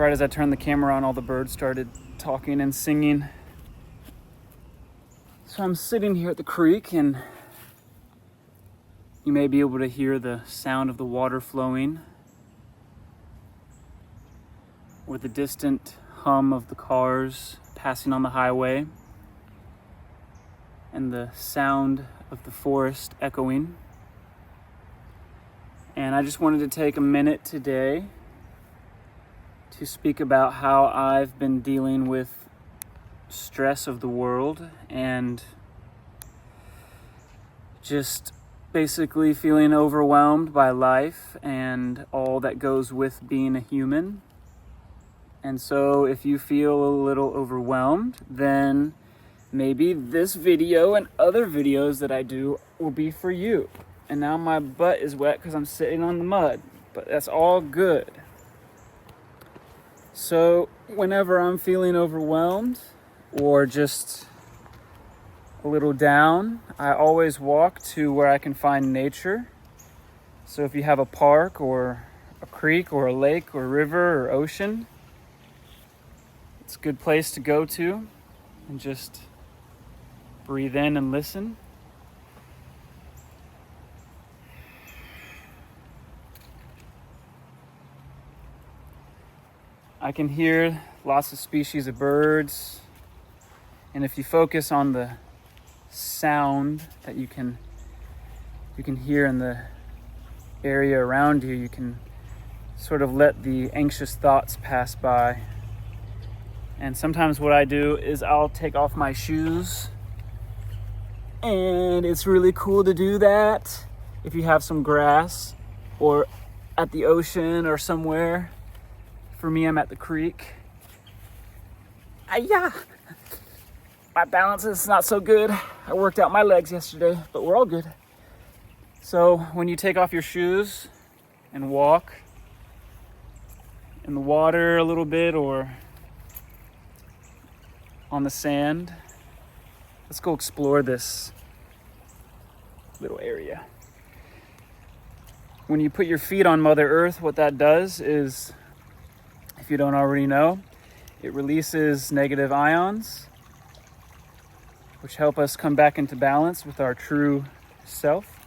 right as I turned the camera on, all the birds started talking and singing. So I'm sitting here at the creek, and you may be able to hear the sound of the water flowing, or the distant hum of the cars passing on the highway, and the sound of the forest echoing. And I just wanted to take a minute today to speak about how I've been dealing with stress of the world and just basically feeling overwhelmed by life and all that goes with being a human. And so if you feel a little overwhelmed, then maybe this video and other videos that I do will be for you. And now my butt is wet because I'm sitting on the mud, but that's all good. So whenever I'm feeling overwhelmed or just a little down, I always walk to where I can find nature. So if you have a park or a creek or a lake or river or ocean, it's a good place to go to and just breathe in and listen. I can hear lots of species of birds, and if you focus on the sound that you can hear in the area around you, you can sort of let the anxious thoughts pass by. And sometimes what I do is I'll take off my shoes, and it's really cool to do that if you have some grass or at the ocean or somewhere. For me, I'm at the creek. Yeah, my balance is not so good. I worked out my legs yesterday, but we're all good. So when you take off your shoes and walk in the water a little bit or on the sand, let's go explore this little area. When you put your feet on Mother Earth, what that does is, if you don't already know, it releases negative ions, which help us come back into balance with our true self.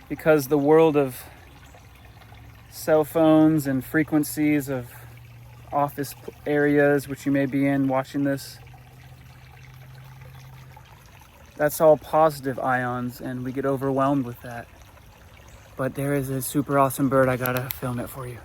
Because the world of cell phones and frequencies of office areas, which you may be in watching this, that's all positive ions, and we get overwhelmed with that. But there is a super awesome bird. I gotta film it for you.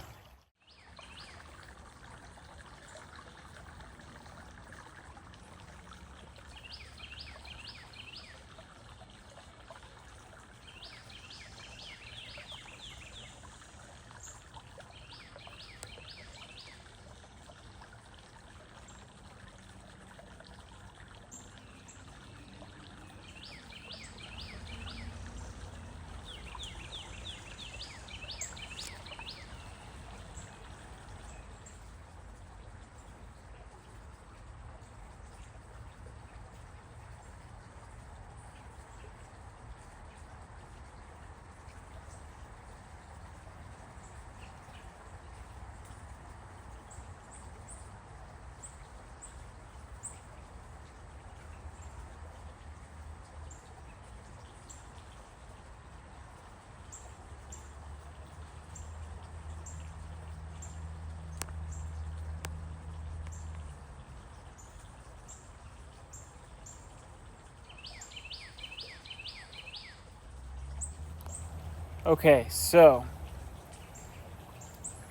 Okay, so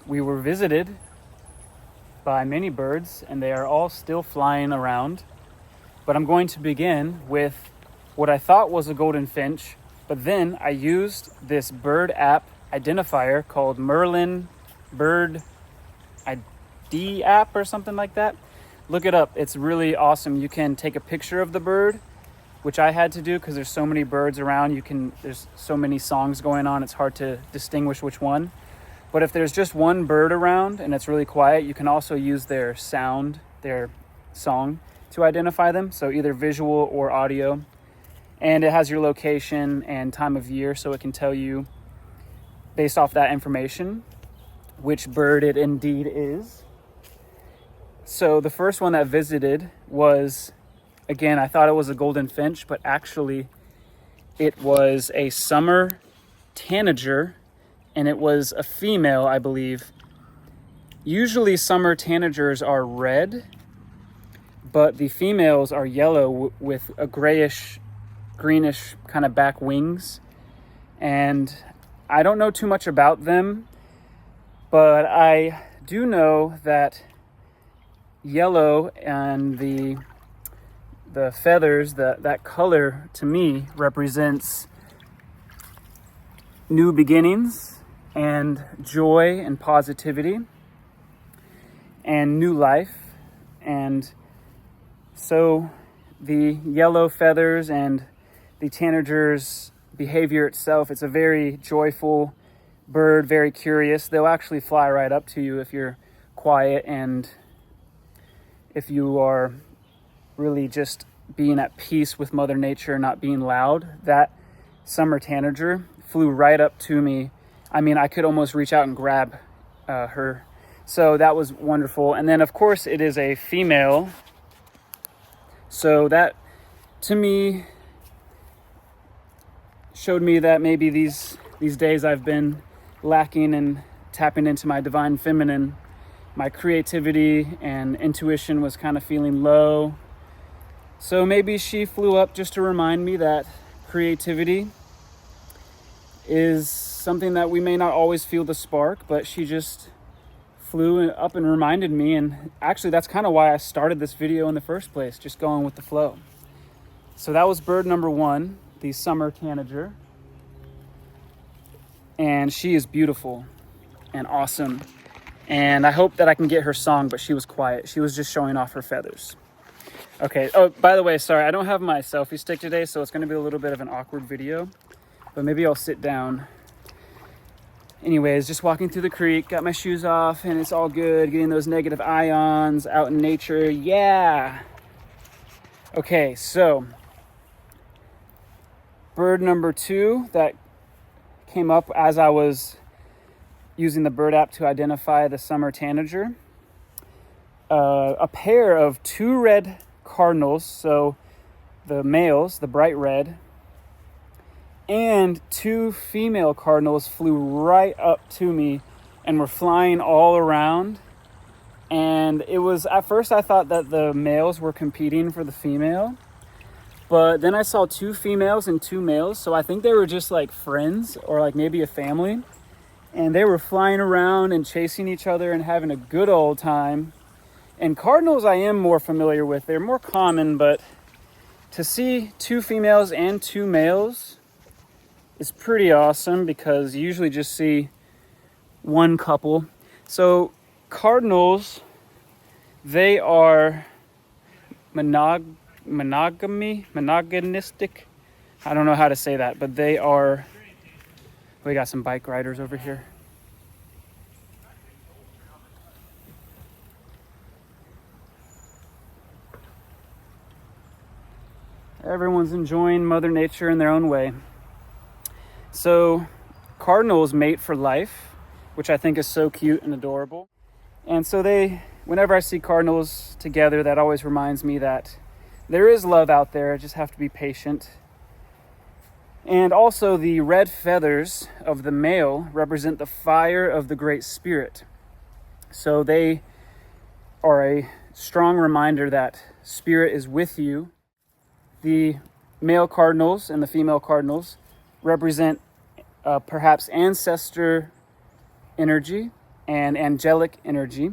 we were visited by many birds, and they are all still flying around. But I'm going to begin with what I thought was a golden finch, but then I used this bird app identifier called Merlin Bird ID app or something like that. Look it up. It's really awesome. You can take a picture of the bird, which I had to do because there's so many birds around. There's so many songs going on, it's hard to distinguish which one. But if there's just one bird around and it's really quiet, you can also use their sound, their song, to identify them. So either visual or audio. And it has your location and time of year, so it can tell you, based off that information, which bird it indeed is. So the first one that visited was, again, I thought it was a golden finch, but actually it was a summer tanager, and it was a female, I believe. Usually summer tanagers are red, but the females are yellow with a grayish, greenish kind of back wings. And I don't know too much about them, but I do know that yellow and the feathers, that color to me represents new beginnings and joy and positivity and new life. And so the yellow feathers and the tanager's behavior itself, it's a very joyful bird, very curious. They'll actually fly right up to you if you're quiet and if you are really just being at peace with Mother Nature, not being loud. That summer tanager flew right up to me. I mean, I could almost reach out and grab her. So that was wonderful. And then, of course, it is a female. So that, to me, showed me that maybe these days I've been lacking and tapping into my divine feminine. My creativity and intuition was kind of feeling low. So maybe she flew up just to remind me that creativity is something that we may not always feel the spark, but she just flew up and reminded me. And actually, that's kind of why I started this video in the first place, just going with the flow. So that was bird number one, the summer tanager. And she is beautiful and awesome. And I hope that I can get her song, but she was quiet. She was just showing off her feathers. Okay, oh, by the way, sorry, I don't have my selfie stick today, so it's gonna be a little bit of an awkward video, but maybe I'll sit down. Anyways, just walking through the creek, got my shoes off, and it's all good, getting those negative ions out in nature, yeah. Okay, so, bird number two that came up as I was using the bird app to identify the summer tanager. A pair of two red cardinals, so the males, the bright red, and two female cardinals flew right up to me and were flying all around. And it was, at first I thought that the males were competing for the female, but then I saw two females and two males, so I think they were just like friends or like maybe a family. And they were flying around and chasing each other and having a good old time. And cardinals I am more familiar with. They're more common, but to see two females and two males is pretty awesome because you usually just see one couple. So cardinals, they are monoganistic. I don't know how to say that, but they are... We got some bike riders over here. Everyone's enjoying Mother Nature in their own way. So cardinals mate for life, which I think is so cute and adorable. And so whenever I see cardinals together, that always reminds me that there is love out there. I just have to be patient. And also the red feathers of the male represent the fire of the Great Spirit. So they are a strong reminder that Spirit is with you. The male cardinals and the female cardinals represent perhaps ancestor energy and angelic energy.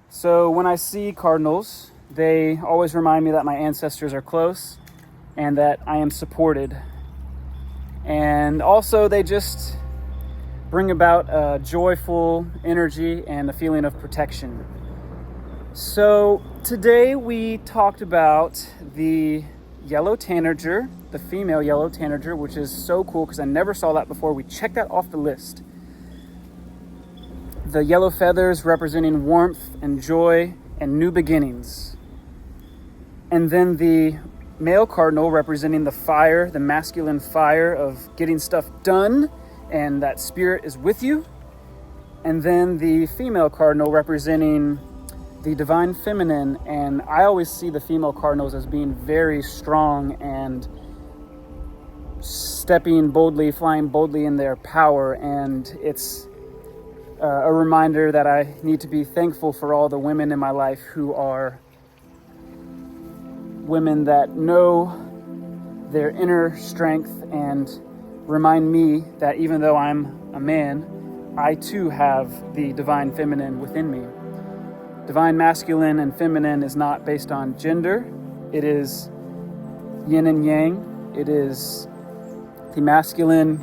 So when I see cardinals, they always remind me that my ancestors are close and that I am supported. And also they just bring about a joyful energy and a feeling of protection. So today we talked about the yellow tanager, the female yellow tanager, which is so cool because I never saw that before. We checked that off the list. The yellow feathers representing warmth and joy and new beginnings. And then the male cardinal representing the fire, the masculine fire of getting stuff done, and that Spirit is with you. And then the female cardinal representing the divine feminine, and I always see the female cardinals as being very strong and stepping boldly, flying boldly in their power. And it's a reminder that I need to be thankful for all the women in my life who are women that know their inner strength and remind me that even though I'm a man, I too have the divine feminine within me. Divine masculine and feminine is not based on gender. It is yin and yang. It is the masculine,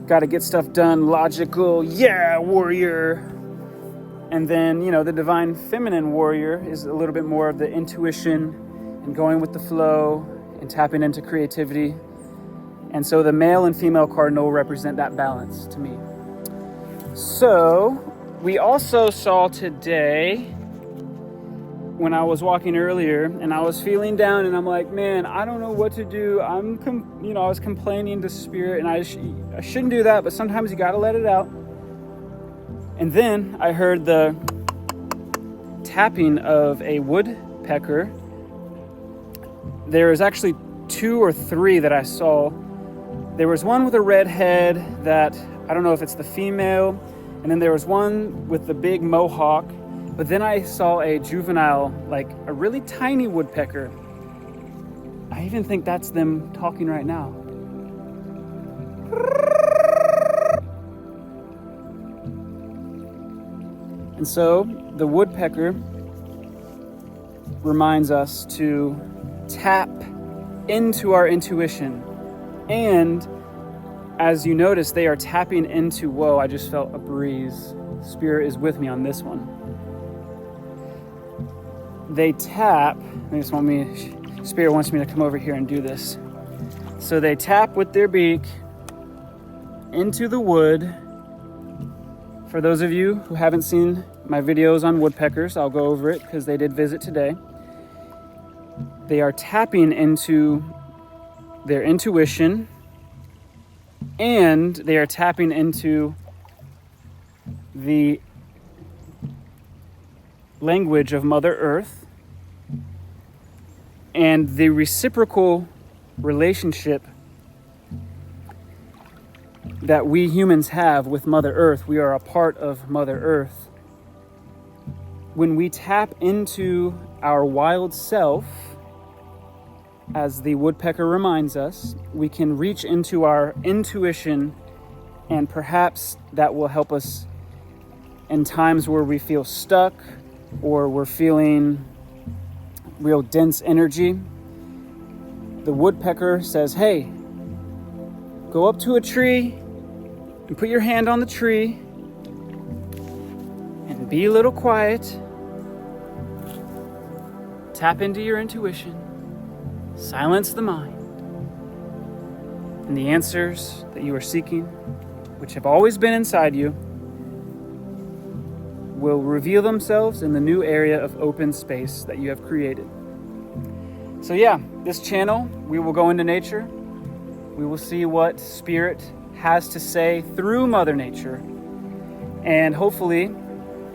got to get stuff done, logical, yeah, warrior. And then, the divine feminine warrior is a little bit more of the intuition and going with the flow and tapping into creativity. And so the male and female cardinal represent that balance to me. So we also saw today, when I was walking earlier and I was feeling down and I'm like, man, I don't know what to do. I was complaining to spirit, and I shouldn't do that, but sometimes you got to let it out. And then I heard the tapping of a woodpecker. There was actually 2 or 3 that I saw. There was one with a red head that, I don't know if it's the female, and then there was one with the big mohawk, but then I saw a juvenile, like a really tiny woodpecker. I even think that's them talking right now. And so the woodpecker reminds us to tap into our intuition. And as you notice, they are tapping into, whoa, I just felt a breeze. Spirit is with me on this one. They tap, Spirit wants me to come over here and do this. So they tap with their beak into the wood. For those of you who haven't seen my videos on woodpeckers, I'll go over it because they did visit today. They are tapping into their intuition, and they are tapping into the language of Mother Earth and the reciprocal relationship that we humans have with Mother Earth. We are a part of Mother Earth. When we tap into our wild self, as the woodpecker reminds us, we can reach into our intuition, and perhaps that will help us in times where we feel stuck or we're feeling real dense energy. The woodpecker says, hey, go up to a tree and put your hand on the tree and be a little quiet. Tap into your intuition. Silence the mind. And the answers that you are seeking, which have always been inside you, will reveal themselves in the new area of open space that you have created. So this channel, we will go into nature. We will see what Spirit has to say through Mother Nature. And hopefully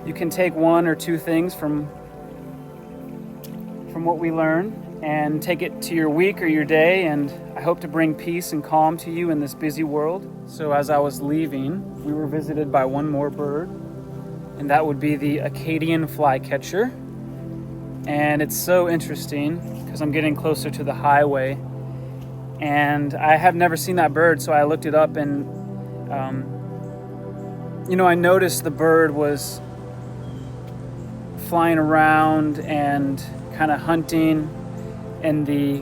you can take 1 or 2 things from what we learn and take it to your week or your day. And I hope to bring peace and calm to you in this busy world. So as I was leaving, we were visited by one more bird, and that would be the Acadian flycatcher. And it's so interesting because I'm getting closer to the highway, and I have never seen that bird, so I looked it up, and I noticed the bird was flying around and kind of hunting in the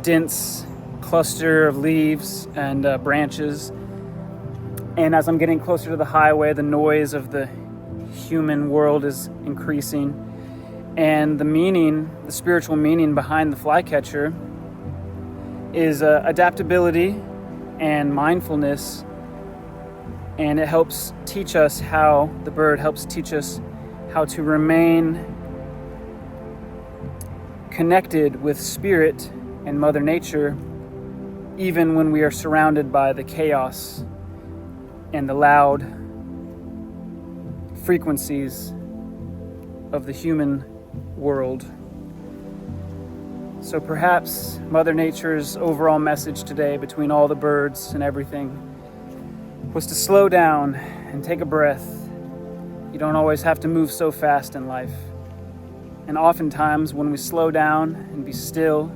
dense cluster of leaves and branches. And as I'm getting closer to the highway, the noise of the human world is increasing. And the spiritual meaning behind the flycatcher is adaptability and mindfulness. And it helps teach us the bird helps teach us how to remain connected with Spirit and Mother Nature, even when we are surrounded by the chaos and the loud frequencies of the human world. So perhaps Mother Nature's overall message today, between all the birds and everything, was to slow down and take a breath. You don't always have to move so fast in life. And oftentimes when we slow down and be still,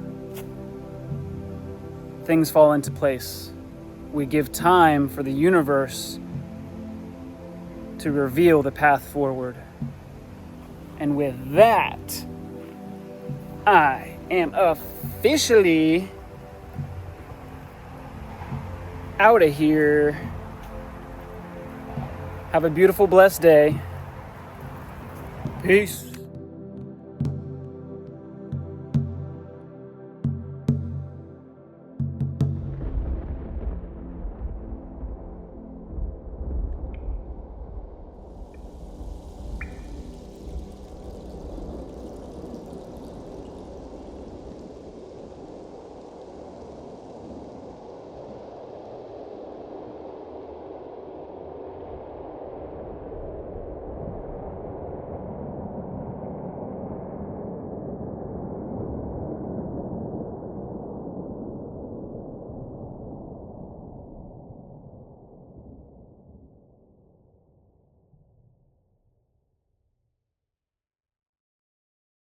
things fall into place. We give time for the universe to reveal the path forward. And with that, I am officially out of here. Have a beautiful, blessed day. Peace.